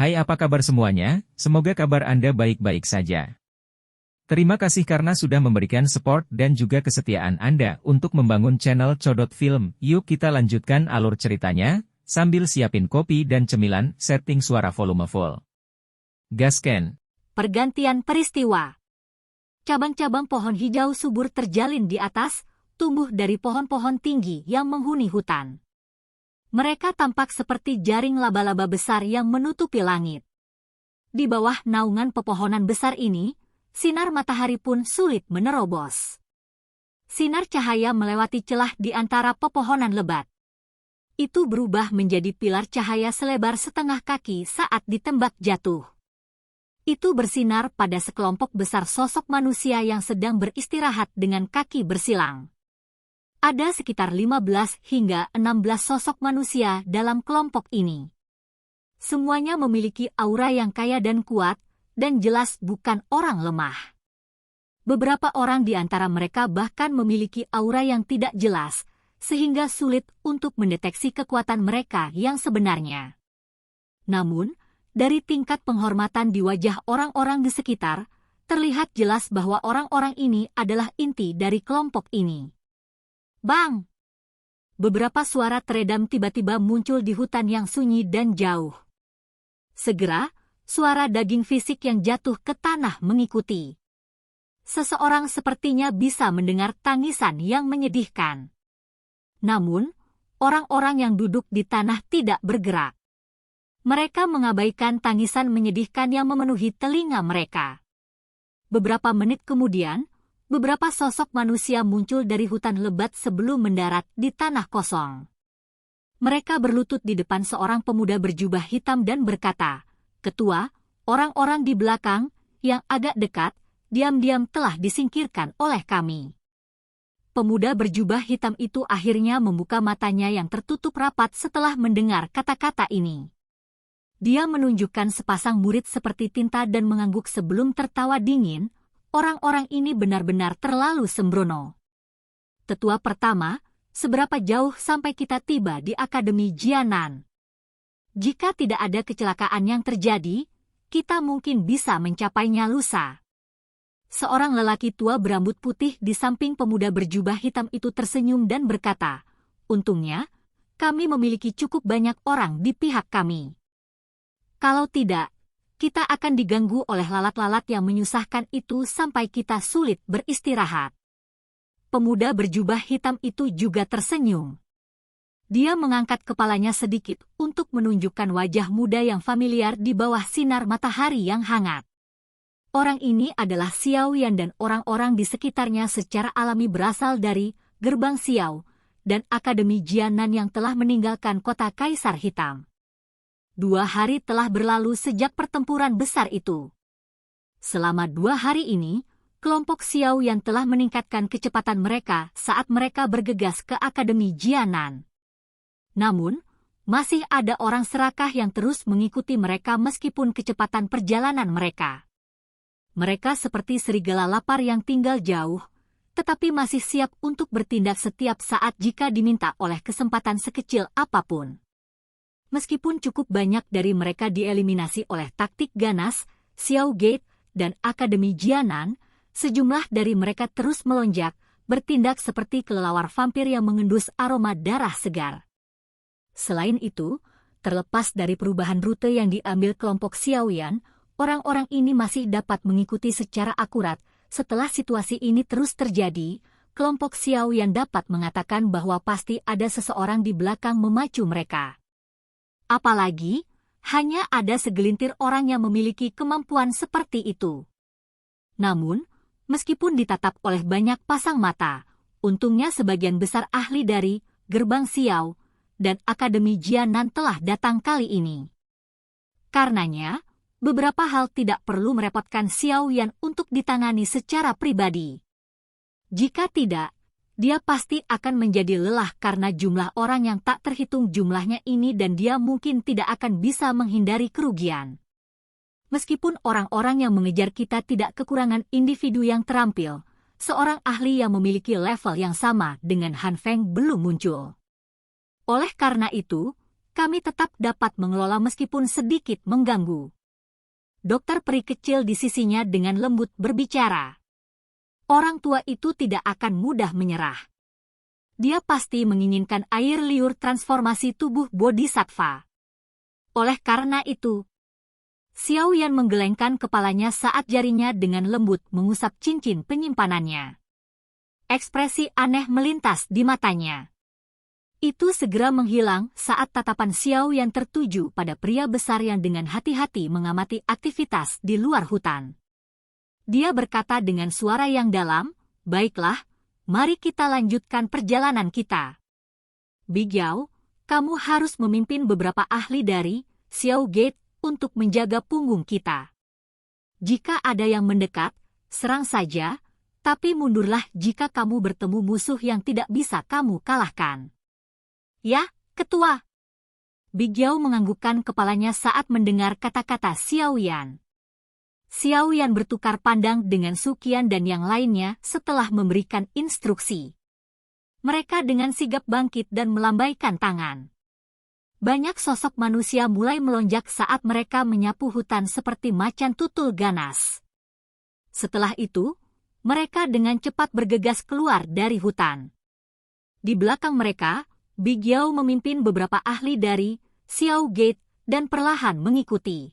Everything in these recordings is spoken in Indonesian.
Hai, apa kabar semuanya? Semoga kabar Anda baik-baik saja. Terima kasih karena sudah memberikan support dan juga kesetiaan Anda untuk membangun channel Codot Film. Yuk kita lanjutkan alur ceritanya, sambil siapin kopi dan cemilan, setting suara volume full. Gasken. Pergantian peristiwa. Cabang-cabang pohon hijau subur terjalin di atas, tumbuh dari pohon-pohon tinggi yang menghuni hutan. Mereka tampak seperti jaring laba-laba besar yang menutupi langit. Di bawah naungan pepohonan besar ini, sinar matahari pun sulit menerobos. Sinar cahaya melewati celah di antara pepohonan lebat. Itu berubah menjadi pilar cahaya selebar setengah kaki saat ditembak jatuh. Itu bersinar pada sekelompok besar sosok manusia yang sedang beristirahat dengan kaki bersilang. Ada sekitar 15 hingga 16 sosok manusia dalam kelompok ini. Semuanya memiliki aura yang kaya dan kuat, dan jelas bukan orang lemah. Beberapa orang di antara mereka bahkan memiliki aura yang tidak jelas, sehingga sulit untuk mendeteksi kekuatan mereka yang sebenarnya. Namun, dari tingkat penghormatan di wajah orang-orang di sekitar, terlihat jelas bahwa orang-orang ini adalah inti dari kelompok ini. Bang! Beberapa suara teredam tiba-tiba muncul di hutan yang sunyi dan jauh. Segera, suara daging fisik yang jatuh ke tanah mengikuti. Seseorang sepertinya bisa mendengar tangisan yang menyedihkan. Namun, orang-orang yang duduk di tanah tidak bergerak. Mereka mengabaikan tangisan menyedihkan yang memenuhi telinga mereka. Beberapa menit kemudian, beberapa sosok manusia muncul dari hutan lebat sebelum mendarat di tanah kosong. Mereka berlutut di depan seorang pemuda berjubah hitam dan berkata, "Ketua, orang-orang di belakang, yang agak dekat, diam-diam telah disingkirkan oleh kami." Pemuda berjubah hitam itu akhirnya membuka matanya yang tertutup rapat setelah mendengar kata-kata ini. Dia menunjukkan sepasang murid seperti tinta dan mengangguk sebelum tertawa dingin. Orang-orang ini benar-benar terlalu sembrono. Tetua pertama, seberapa jauh sampai kita tiba di Akademi Jianan? Jika tidak ada kecelakaan yang terjadi, kita mungkin bisa mencapainya lusa. Seorang lelaki tua berambut putih di samping pemuda berjubah hitam itu tersenyum dan berkata, "Untungnya, kami memiliki cukup banyak orang di pihak kami. Kalau tidak, kita akan diganggu oleh lalat-lalat yang menyusahkan itu sampai kita sulit beristirahat." Pemuda berjubah hitam itu juga tersenyum. Dia mengangkat kepalanya sedikit untuk menunjukkan wajah muda yang familiar di bawah sinar matahari yang hangat. Orang ini adalah Xiao Yan dan orang-orang di sekitarnya secara alami berasal dari Gerbang Xiao dan Akademi Jianan yang telah meninggalkan kota Kaisar Hitam. 2 hari telah berlalu sejak pertempuran besar itu. Selama 2 hari ini, kelompok Xiao yang telah meningkatkan kecepatan mereka saat mereka bergegas ke Akademi Jianan. Namun, masih ada orang serakah yang terus mengikuti mereka meskipun kecepatan perjalanan mereka. Mereka seperti serigala lapar yang tinggal jauh, tetapi masih siap untuk bertindak setiap saat jika diminta oleh kesempatan sekecil apapun. Meskipun cukup banyak dari mereka dieliminasi oleh taktik ganas, Xiao Gate, dan Akademi Jianan, sejumlah dari mereka terus melonjak, bertindak seperti kelelawar vampir yang mengendus aroma darah segar. Selain itu, terlepas dari perubahan rute yang diambil kelompok Xiao Yan, orang-orang ini masih dapat mengikuti secara akurat. Setelah situasi ini terus terjadi, kelompok Xiao Yan dapat mengatakan bahwa pasti ada seseorang di belakang memacu mereka. Apalagi, hanya ada segelintir orang yang memiliki kemampuan seperti itu. Namun, meskipun ditatap oleh banyak pasang mata, untungnya sebagian besar ahli dari Gerbang Xiao dan Akademi Jianan telah datang kali ini. Karenanya, beberapa hal tidak perlu merepotkan Xiao Yan untuk ditangani secara pribadi. Jika tidak, dia pasti akan menjadi lelah karena jumlah orang yang tak terhitung jumlahnya ini dan dia mungkin tidak akan bisa menghindari kerugian. Meskipun orang-orang yang mengejar kita tidak kekurangan individu yang terampil, seorang ahli yang memiliki level yang sama dengan Han Feng belum muncul. Oleh karena itu, kami tetap dapat mengelola meskipun sedikit mengganggu. Dokter peri kecil di sisinya dengan lembut berbicara. Orang tua itu tidak akan mudah menyerah. Dia pasti menginginkan air liur transformasi tubuh bodhisattva. Oleh karena itu, Xiao Yan menggelengkan kepalanya saat jarinya dengan lembut mengusap cincin penyimpanannya. Ekspresi aneh melintas di matanya. Itu segera menghilang saat tatapan Xiao Yan tertuju pada pria besar yang dengan hati-hati mengamati aktivitas di luar hutan. Dia berkata dengan suara yang dalam, "Baiklah, mari kita lanjutkan perjalanan kita. Big Yao, kamu harus memimpin beberapa ahli dari Xiao Gate untuk menjaga punggung kita. Jika ada yang mendekat, serang saja, tapi mundurlah jika kamu bertemu musuh yang tidak bisa kamu kalahkan." "Ya, Ketua." Big Yao menganggukkan kepalanya saat mendengar kata-kata Xiao Yan. Xiao Yan bertukar pandang dengan Su Qian dan yang lainnya setelah memberikan instruksi. Mereka dengan sigap bangkit dan melambaikan tangan. Banyak sosok manusia mulai melonjak saat mereka menyapu hutan seperti macan tutul ganas. Setelah itu, mereka dengan cepat bergegas keluar dari hutan. Di belakang mereka, Big Yao memimpin beberapa ahli dari Xiao Gate dan perlahan mengikuti.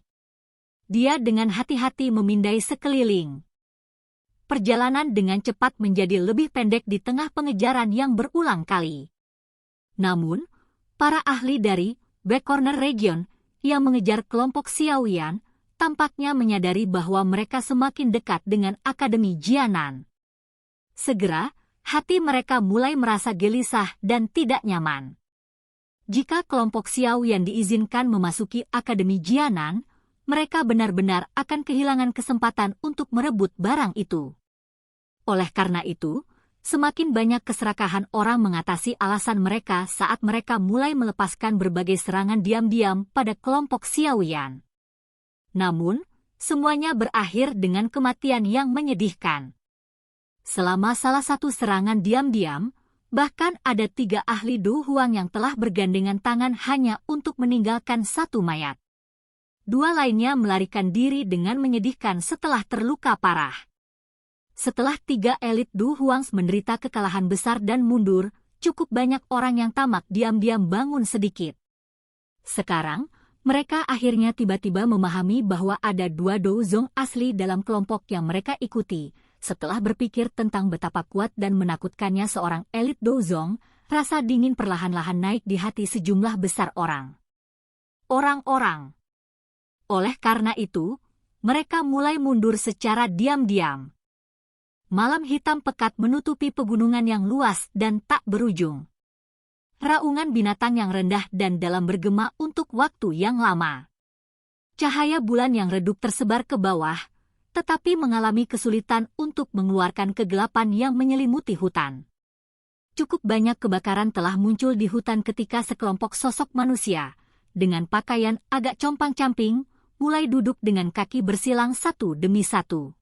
Dia dengan hati-hati memindai sekeliling. Perjalanan dengan cepat menjadi lebih pendek di tengah pengejaran yang berulang kali. Namun, para ahli dari Back Corner Region yang mengejar kelompok Xiao Yan tampaknya menyadari bahwa mereka semakin dekat dengan Akademi Jianan. Segera, hati mereka mulai merasa gelisah dan tidak nyaman. Jika kelompok Xiao Yan diizinkan memasuki Akademi Jianan, mereka benar-benar akan kehilangan kesempatan untuk merebut barang itu. Oleh karena itu, semakin banyak keserakahan orang mengatasi alasan mereka saat mereka mulai melepaskan berbagai serangan diam-diam pada kelompok Xiao Yan. Namun, semuanya berakhir dengan kematian yang menyedihkan. Selama salah satu serangan diam-diam, bahkan ada 3 ahli Du Huang yang telah bergandengan tangan hanya untuk meninggalkan satu mayat. 2 lainnya melarikan diri dengan menyedihkan setelah terluka parah. Setelah 3 elit Du Huang menderita kekalahan besar dan mundur, cukup banyak orang yang tamak diam-diam bangun sedikit. Sekarang, mereka akhirnya tiba-tiba memahami bahwa ada 2 Douzong asli dalam kelompok yang mereka ikuti. Setelah berpikir tentang betapa kuat dan menakutkannya seorang elit Douzong, rasa dingin perlahan-lahan naik di hati sejumlah besar orang. Orang-orang. Oleh karena itu, mereka mulai mundur secara diam-diam. Malam hitam pekat menutupi pegunungan yang luas dan tak berujung. Raungan binatang yang rendah dan dalam bergema untuk waktu yang lama. Cahaya bulan yang redup tersebar ke bawah, tetapi mengalami kesulitan untuk mengeluarkan kegelapan yang menyelimuti hutan. Cukup banyak kebakaran telah muncul di hutan ketika sekelompok sosok manusia, dengan pakaian agak compang-camping, mulai duduk dengan kaki bersilang satu demi satu.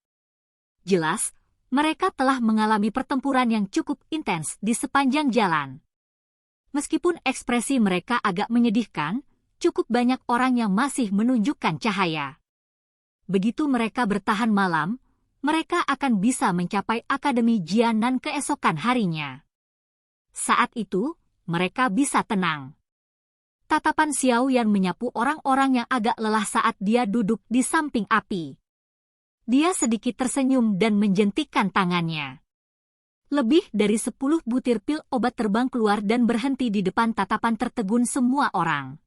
Jelas, mereka telah mengalami pertempuran yang cukup intens di sepanjang jalan. Meskipun ekspresi mereka agak menyedihkan, cukup banyak orang yang masih menunjukkan cahaya. Begitu mereka bertahan malam, mereka akan bisa mencapai Akademi Jianan keesokan harinya. Saat itu, mereka bisa tenang. Tatapan Xiao Yan menyapu orang-orang yang agak lelah saat dia duduk di samping api. Dia sedikit tersenyum dan menjentikkan tangannya. Lebih dari 10 butir pil obat terbang keluar dan berhenti di depan tatapan tertegun semua orang.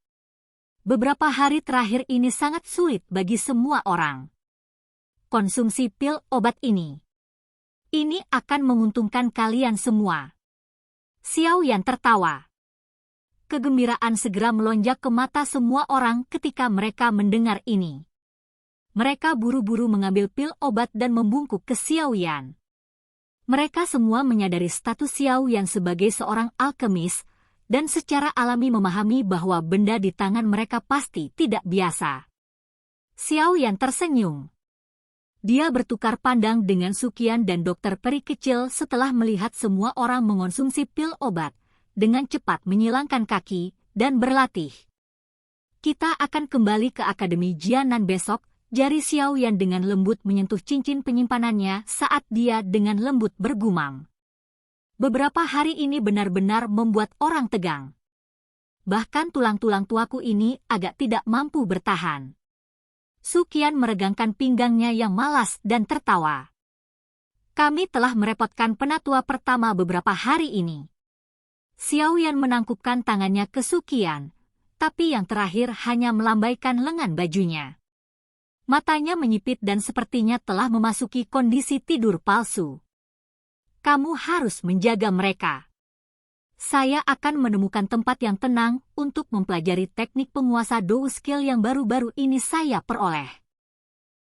Beberapa hari terakhir ini sangat sulit bagi semua orang. Konsumsi pil obat ini. Ini akan menguntungkan kalian semua. Xiao Yan tertawa. Kegembiraan segera melonjak ke mata semua orang ketika mereka mendengar ini. Mereka buru-buru mengambil pil obat dan membungkuk ke Xiao Yan. Mereka semua menyadari status Xiao Yan sebagai seorang alkemis, dan secara alami memahami bahwa benda di tangan mereka pasti tidak biasa. Xiao Yan tersenyum. Dia bertukar pandang dengan Su Qian dan dokter peri kecil setelah melihat semua orang mengonsumsi pil obat, dengan cepat menyilangkan kaki dan berlatih. Kita akan kembali ke Akademi Jianan besok, jari Xiaoyan dengan lembut menyentuh cincin penyimpanannya saat dia dengan lembut bergumam. Beberapa hari ini benar-benar membuat orang tegang. Bahkan tulang-tulang tuaku ini agak tidak mampu bertahan. Su Qian meregangkan pinggangnya yang malas dan tertawa. Kami telah merepotkan penatua pertama beberapa hari ini. Xiaoyan menangkupkan tangannya ke Su Qian, tapi yang terakhir hanya melambaikan lengan bajunya. Matanya menyipit dan sepertinya telah memasuki kondisi tidur palsu. Kamu harus menjaga mereka. Saya akan menemukan tempat yang tenang untuk mempelajari teknik penguasa Dou skill yang baru-baru ini saya peroleh.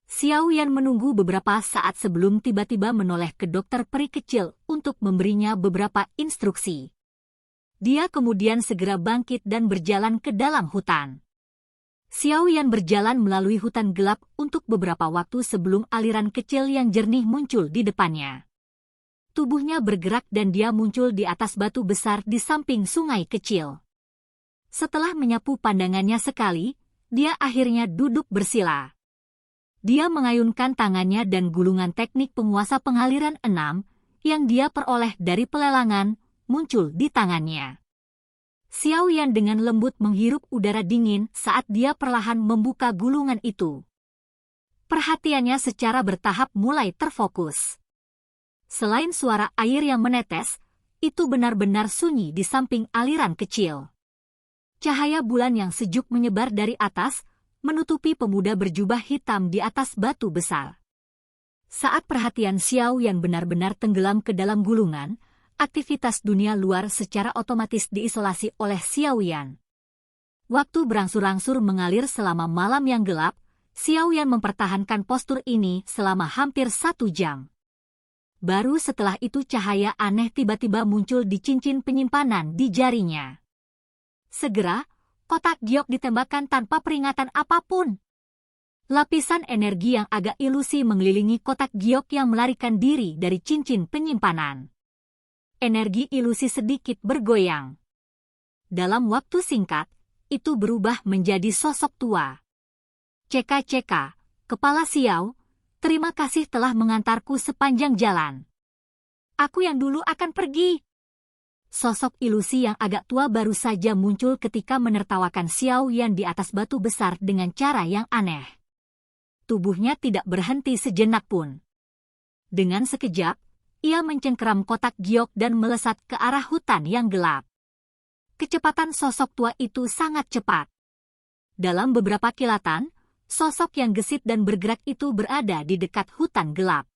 Xiaoyan menunggu beberapa saat sebelum tiba-tiba menoleh ke dokter peri kecil untuk memberinya beberapa instruksi. Dia kemudian segera bangkit dan berjalan ke dalam hutan. Xiaoyan berjalan melalui hutan gelap untuk beberapa waktu sebelum aliran kecil yang jernih muncul di depannya. Tubuhnya bergerak dan dia muncul di atas batu besar di samping sungai kecil. Setelah menyapu pandangannya sekali, dia akhirnya duduk bersila. Dia mengayunkan tangannya dan gulungan teknik penguasa pengaliran 6 yang dia peroleh dari pelelangan muncul di tangannya. Xiaoyan dengan lembut menghirup udara dingin saat dia perlahan membuka gulungan itu. Perhatiannya secara bertahap mulai terfokus. Selain suara air yang menetes, itu benar-benar sunyi di samping aliran kecil. Cahaya bulan yang sejuk menyebar dari atas, menutupi pemuda berjubah hitam di atas batu besar. Saat perhatian Xiaoyan benar-benar tenggelam ke dalam gulungan, aktivitas dunia luar secara otomatis diisolasi oleh Xiaoyan. Waktu berangsur-angsur mengalir selama malam yang gelap, Xiaoyan mempertahankan postur ini selama hampir 1 jam. Baru setelah itu cahaya aneh tiba-tiba muncul di cincin penyimpanan di jarinya. Segera, kotak giok ditembakkan tanpa peringatan apapun. Lapisan energi yang agak ilusi mengelilingi kotak giok yang melarikan diri dari cincin penyimpanan. Energi ilusi sedikit bergoyang. Dalam waktu singkat, itu berubah menjadi sosok tua. Ceka-ceka, Kepala Xiao, terima kasih telah mengantarku sepanjang jalan. Aku yang dulu akan pergi. Sosok ilusi yang agak tua baru saja muncul ketika menertawakan Xiaoyan di atas batu besar dengan cara yang aneh. Tubuhnya tidak berhenti sejenak pun. Dengan sekejap, ia mencengkeram kotak giok dan melesat ke arah hutan yang gelap. Kecepatan sosok tua itu sangat cepat. Dalam beberapa kilatan, sosok yang gesit dan bergerak itu berada di dekat hutan gelap.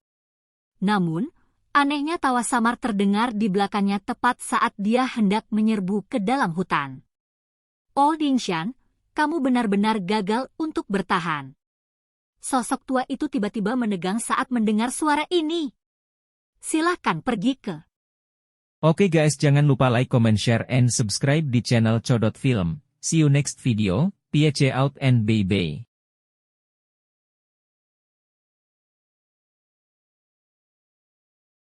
Namun, anehnya tawa samar terdengar di belakangnya tepat saat dia hendak menyerbu ke dalam hutan. Oh Dingshan, kamu benar-benar gagal untuk bertahan. Sosok tua itu tiba-tiba menegang saat mendengar suara ini. Silahkan pergi ke. Oke guys, jangan lupa like, comment, share, and subscribe di channel Codot Film. See you next video, peace out and bye-bye.